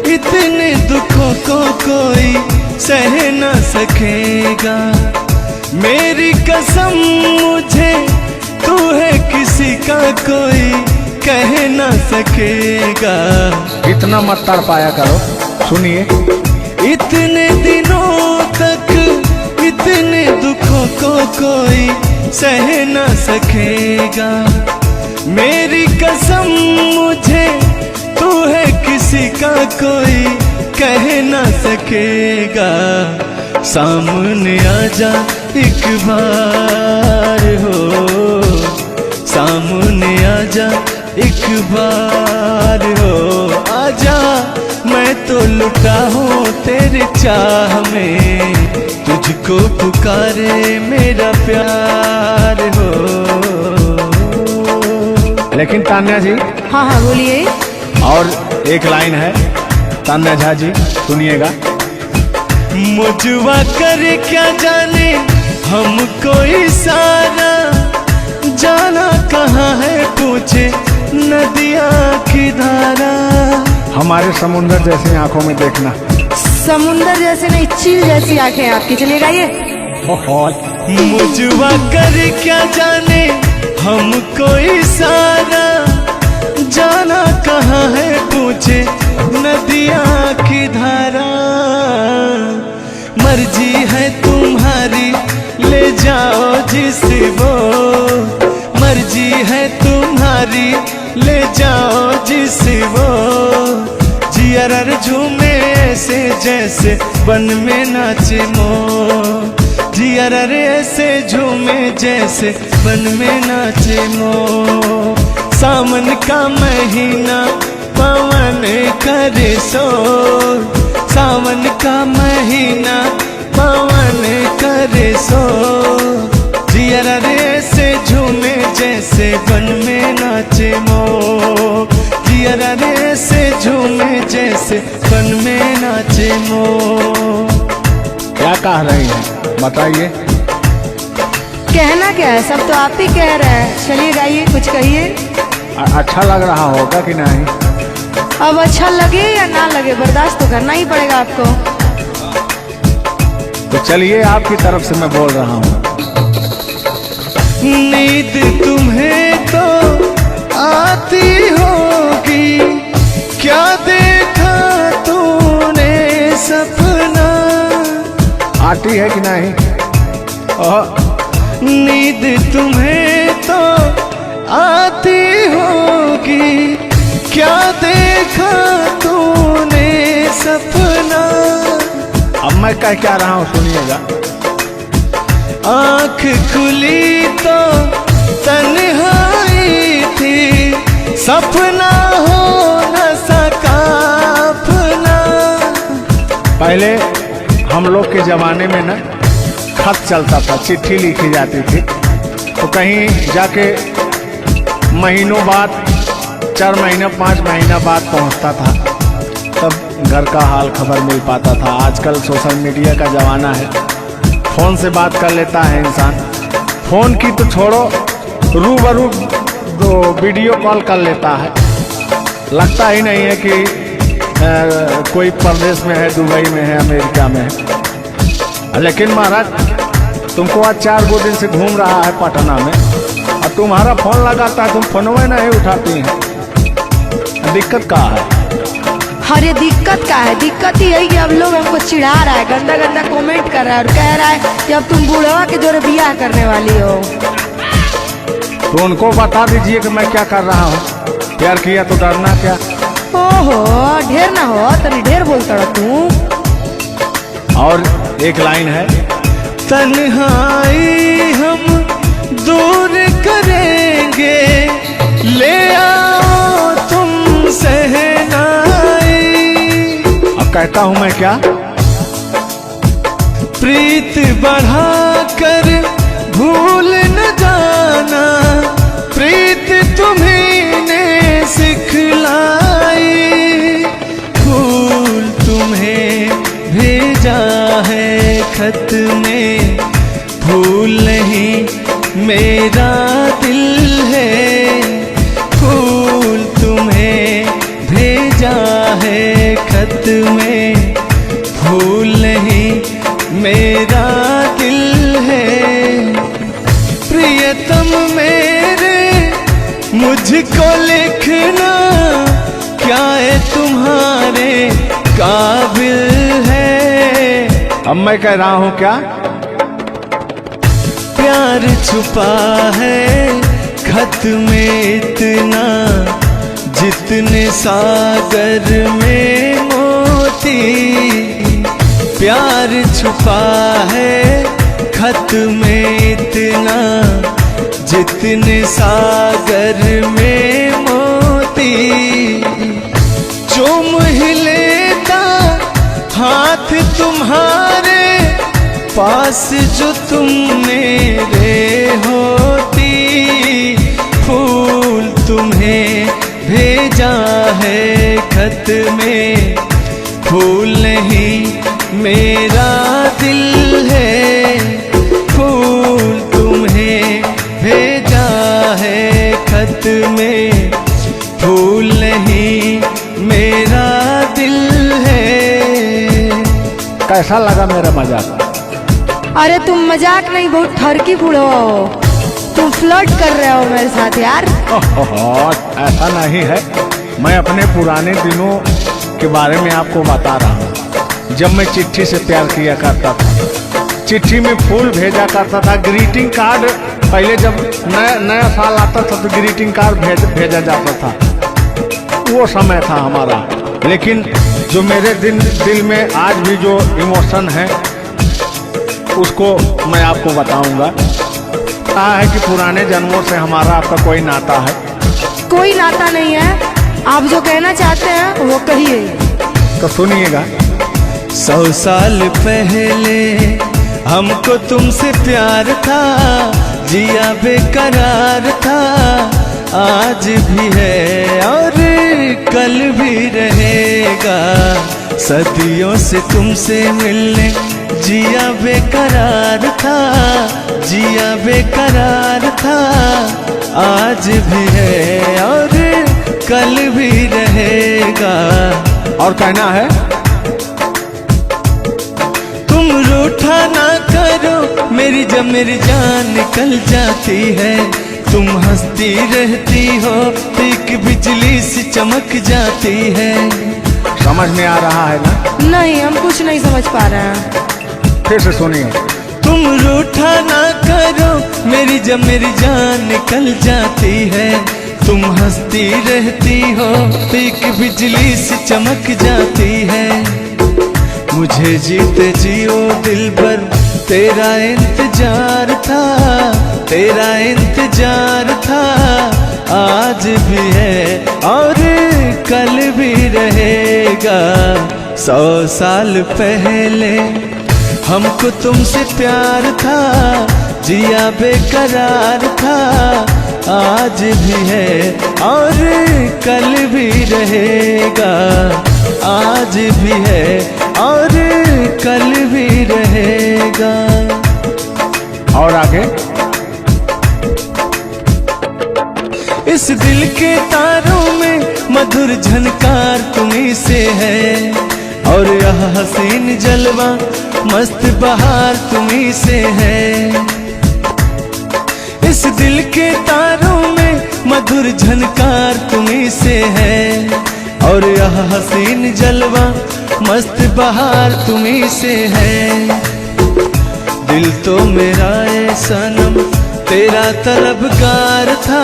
B: इतने दुखों को कोई सह न सकेगा, मेरी कसम मुझे तू है किसी का कोई कह न सकेगा।
A: इतना मत तड़ पाया करो, सुनिए।
B: इतने दिनों तक इतने दुखों को कोई सह न सकेगा, मेरी कसम मुझे तू है किसी का कोई कह न सकेगा। सामने आजा एक बार हो, सामने आजा एक बार हो, आजा मैं तो लुटा हूँ तेरे चाह में, तुझको पुकारे मेरा प्यार हो।
A: लेकिन तान्या जी,
C: हाँ हाँ बोलिए।
A: और एक लाइन है, तान्या झा जी सुनिएगा।
B: मुझवा कर क्या जाने हमको इशारा, जाना कहाँ है पूछे नदियाँ की धारा।
A: हमारे समुंदर जैसी आंखों में देखना।
C: समुंदर जैसे नहीं, चील जैसी आंखें आपकी। चलिए गाइए।
B: मुझवा कर क्या जाने हमको इशारा, जाना कहाँ है पूछे नदियाँ की धारा। मर्जी है तुम्हारी ले जाओ जिस वो, मर्जी है तुम्हारी ले जाओ जिस वो, जियर झूमे ऐसे जैसे बन में नाचे मो, जियर ऐसे झूमे जैसे बन में नाचे मो। सावन का महीना पवन करे शोर, सावन का महीना पवन करे शोर, जियर ऐसे झूमे जैसे बन में नाचे मो, जियर ऐसे झूमे जैसे बन में नाचे मो।
A: क्या कह रही हैं बताइए।
C: कहना क्या है, सब तो आप ही कह रहे हैं। चलिए गाइए, कुछ कहिए।
A: अच्छा लग रहा होगा कि नहीं?
C: अब अच्छा लगे या ना लगे, बर्दाश्त तो करना ही पड़ेगा आपको।
A: तो चलिए, आपकी तरफ से मैं बोल रहा हूँ।
B: नींद तुम्हें तो आती होगी, क्या देखा तूने सपना।
A: आती है कि नहीं?
B: नींद तुम्हें तो आती होगी, क्या देखा तूने सपना।
A: अब मैं क्या रहा हूँ सुनिएगा।
B: आँख खुली तो तन्हाई थी, सपना हो न सका अपना।
A: पहले हम लोग के जमाने में ना खत चलता था, चिट्ठी लिखी जाती थी, तो कहीं जाके महीनों बाद, 4 महीना 5 महीना बाद पहुंचता था, तब घर का हाल खबर मिल पाता था। आजकल सोशल मीडिया का ज़माना है, फ़ोन से बात कर लेता है इंसान। फ़ोन की तो छोड़ो, रूबरू वीडियो कॉल कर लेता है। लगता ही नहीं है कि कोई प्रदेश में है, दुबई में है, अमेरिका में है। लेकिन महाराज, तुमको आज 4 दिन से घूम रहा है पटना में, और तुम्हारा फ़ोन लगाता है, तुम फोनवे नहीं उठाती हैं। दिक्कत क्या है?
C: अरे दिक्कत क्या है? दिक्कत ही है कि अब लोग हमको चिढ़ा रहा है, गंदा गंदा कमेंट कर रहा है और कह रहा है कि अब तुम बूढ़वा के जोरे बियाह करने वाली हो।
A: तो उनको बता दीजिए कि मैं क्या कर रहा हूँ। प्यार किया तो डरना क्या?
C: ओहो, ढेर ना हो, तनी ढेर बोलता रहा तू।
A: और एक लाइन है,
B: तन्हाई हम दूर करेंगे, ले आओ तुम सहनाई।
A: अब कहता हूँ मैं क्या?
B: प्रीत बढ़ाकर भूल न जाना, प्रीत तुम्हीं ने सिखलाई। फूल तुम्हें भेजा है खत में, फूल नहीं मेरा दिल है फूल नहीं मेरा दिल है। प्रियतम मेरे मुझको लिखना क्या है तुम्हारे काबिल है।
A: अब मैं कह रहा हूँ क्या?
B: प्यार छुपा है खत में इतना, जितने सागर में मोती। प्यार छुपा है खत में इतना, जितने सागर में मोती। चूम ही लेता हाथ तुम्हारे पास जो तुम मेरे होती। फूल तुम्हें भेजा है खत में, फूल नहीं मेरा दिल है। फूल तुम्हें भेजा है खत में, फूल नहीं मेरा दिल है।
A: कैसा लगा मेरा मजाक?
C: अरे तुम मजाक नहीं, बहुत ठरकी बुढ़वा हो। तुम फ्लर्ट कर रहे हो मेरे साथ यार।
A: ऐसा नहीं है, मैं अपने पुराने दिनों के बारे में आपको बता रहा हूँ। जब मैं चिट्ठी से प्यार किया करता था, चिट्ठी में फूल भेजा करता था, ग्रीटिंग कार्ड। पहले जब नया साल आता था तो ग्रीटिंग कार्ड भेजा जाता था, वो समय था हमारा। लेकिन जो मेरे दिल में आज भी जो इमोशन है उसको मैं आपको बताऊंगा। कहा है कि पुराने जन्मों से हमारा आपका कोई नाता है।
C: कोई नाता नहीं है, आप जो कहना चाहते हैं वो कहिए।
A: तो सुनिएगा।
B: 100 साल पहले हमको तुमसे प्यार था, जिया बेकरार था। आज भी है और कल भी रहेगा, सदियों से तुमसे मिलने जिया बेकरार था, जिया बेकरार था। आज भी है और कल भी रहेगा।
A: और कहना है,
B: तुम रूठा ना करो मेरी, जब मेरी जान निकल जाती है। तुम हंसती रहती हो तो एक बिजली सी चमक जाती है।
A: समझ में आ रहा है ना?
C: नहीं, हम कुछ नहीं समझ पा रहे हैं।
A: फिर से सुनिए।
B: तुम रूठा ना करो मेरी, जब मेरी जान निकल जाती है। तुम हंसती रहती हो तो एक बिजली सी चमक जाती है। मुझे जीते जियो दिल भर तेरा इंतजार था, तेरा इंतजार था। आज भी है और कल भी रहेगा। 100 साल पहले हमको तुमसे प्यार था, जिया बेकरार था। आज भी है और कल भी रहेगा। आज भी है और कल भी रहेगा।
A: और आगे,
B: इस दिल के तारों में मधुर झनकार तुम्हीं से है, और यह हसीन जलवा मस्त बहार तुम्हीं से है। इस दिल के तारों में मधुर झनकार तुम्हीं से है, और यह हसीन जलवा मस्त बहार तुम्हीं से है। दिल तो मेरा ए सनम तेरा तलबगार था,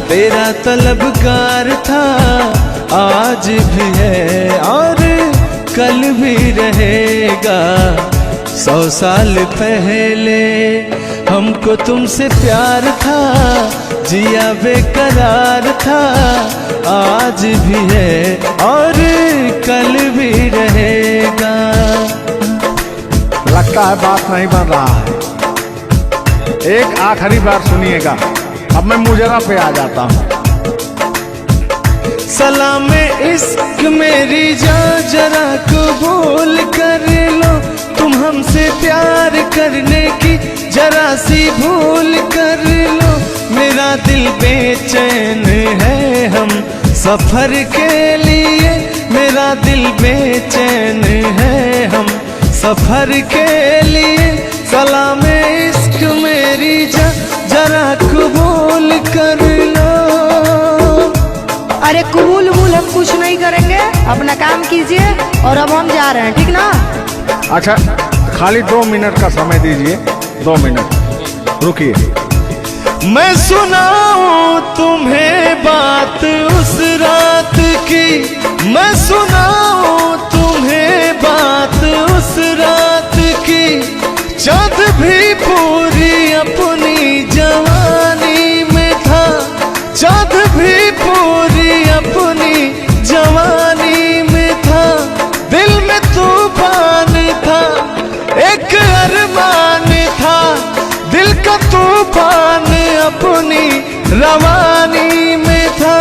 B: तेरा तलबगार था। आज भी है और कल भी रहेगा। 100 साल पहले हमको तुमसे प्यार था, जिया बेकरार था। आज भी है और कल भी रहेगा।
A: लगता है बात नहीं बन रहा है। एक आखिरी बार सुनिएगा, अब मैं मुजरा पे आ जाता हूँ।
B: सलाम इश्क मेरी जान जरा कबूल कर लो, तुम हमसे प्यार करने की जरा सी भूल कर लो। मेरा दिल बेचैन है हम सफर के लिए, मेरा दिल बेचैन है हम सफर के लिए सलाम इश्क मेरी जरा कबूल कर लो।
C: अरे कबूल वबूल हम कुछ नहीं करेंगे, अपना काम कीजिए और अब हम जा रहे हैं, ठीक ना?
A: अच्छा खाली 2 मिनट का समय दीजिए, 2 मिनट रुकिए।
B: मैं सुनाऊं तुम्हें बात उस रात की, मैं सुनाऊं तुम्हें बात उस रात की। चाँद भी पूरी अपनी जवानी में था, चाँद भी पूरी अपनी जवानी में था। दिल में तूफान था, एक अरमान था, दिल का तूफान अपनी रवानी में था।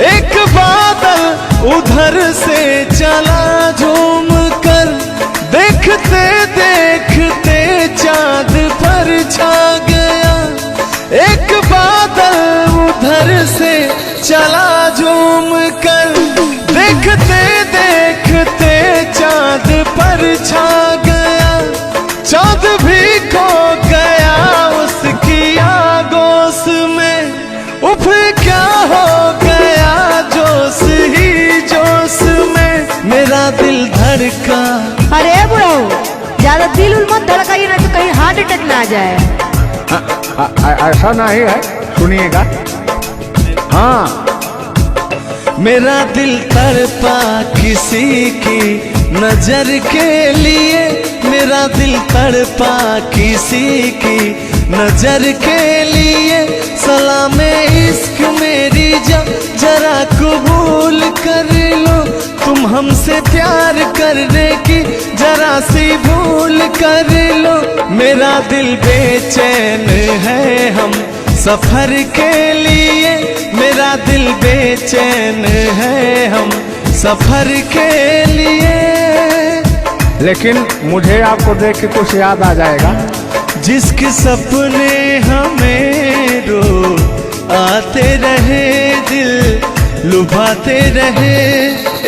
B: एक बादल उधर से चला झूम कर, देखते देखते चाँद पर छा गया। एक बादल उधर से चला झूम कर, देखते देखते चाँद पर छा गया। चाँद भी खो गया उसकी आगोश में, उफ क्या हो गया जोश ही जोश में। मेरा दिल धड़का।
C: अरे बुढ़ाऊ ज्यादा दिल उल मत धड़काइए, ना तो कहीं हार्ट अटैक ना आ जाए।
A: ऐसा नहीं है, सुनिएगा। हाँ
B: मेरा दिल तड़पा किसी की नजर के लिए, मेरा दिल तड़पा किसी की नजर के लिए। सलाम इश्क मेरी जरा कबूल कर लो। तुम हमसे प्यार करने की जरा सी भूल कर लो। मेरा दिल बेचैन है हम सफर के लिए, मेरा दिल बेचैन है हम सफर के लिए।
A: लेकिन मुझे आपको देख के कुछ याद आ जाएगा।
B: जिसके सपने हमें रो आते रहे, दिल लुभाते रहे।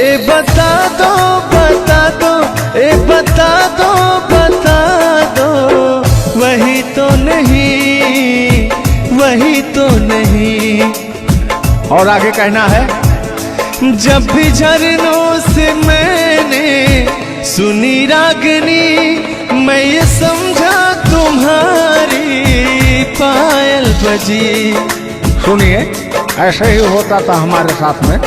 B: ए बता दो बता दो, ए बता दो बता दो, वही तो नहीं, वही तो नहीं।
A: और आगे कहना है।
B: जब भी झरनों से मैंने सुनी रागनी, मैं ये समझा तुम्हारी पायल बजी।
A: सुनिए, ऐसे ही होता था हमारे साथ में।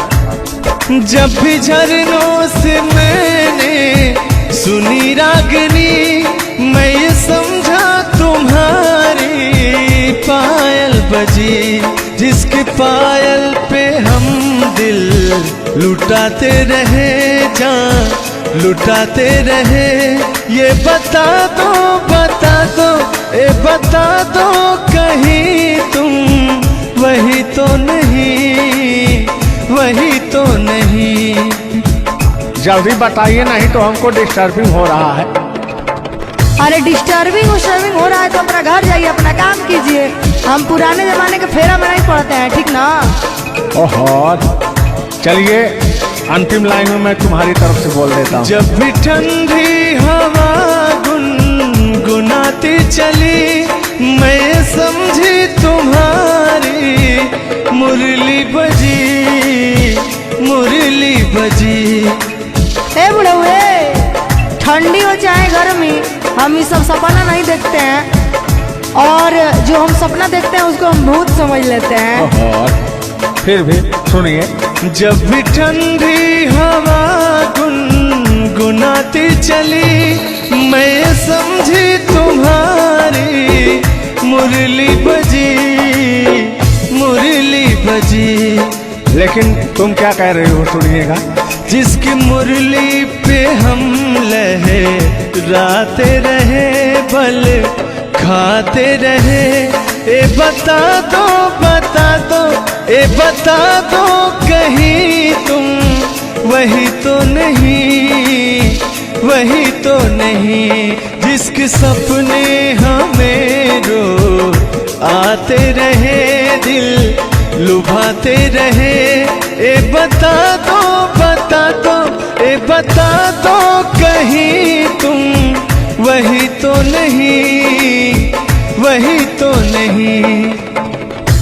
B: जब भी झरनों से मैंने सुनी रागनी, मैं ये समझा तुम्हारी पायल बजी। जिसके पायल पे हम दिल लुटाते रहे, जान लुटाते रहे। ये बता दो बता दो, ए बता दो कहीं तुम वही तो नहीं, वही तो नहीं।
A: जल्दी बताइए, नहीं तो हमको डिस्टर्बिंग हो रहा है।
C: अरे डिस्टर्बिंग हो रहा है तो अपना घर जाइए, अपना काम कीजिए। हम पुराने जमाने के फेरा में नहीं पड़ते हैं, ठीक ना?
A: ओहो, चलिए अंतिम लाइन में मैं तुम्हारी तरफ से बोल देता हूँ।
B: जब भी ठंडी हवा गुनगुनाती चली, मैं समझी तुम्हारी मुरली बजी, मुरली बजी।
C: ए बुढ़ऊ, ठंडी हो चाहे गर्मी, हम ये सब सपना नहीं देखते हैं, और जो हम सपना देखते हैं उसको हम भूत समझ लेते हैं।
A: ओहो, फिर भी सुनिए।
B: जब भी ठंडी हवा गुनगुनाती चली, मैं समझी तुम्हारी मुरली बजी, मुरली बजी।
A: लेकिन तुम क्या कह रही हो, सुनिएगा।
B: जिसकी मुरली पे हम लहराते रहे, बल खाते रहे। ए बता दो बता दो, ए बता दो कहीं तुम वही तो नहीं, वही तो नहीं। जिसके सपने हमें रो आते रहे, दिल लुभाते रहे। ए बता दो बता दो, ए बता दो कहीं तुम वही तो नहीं, वही तो नहीं।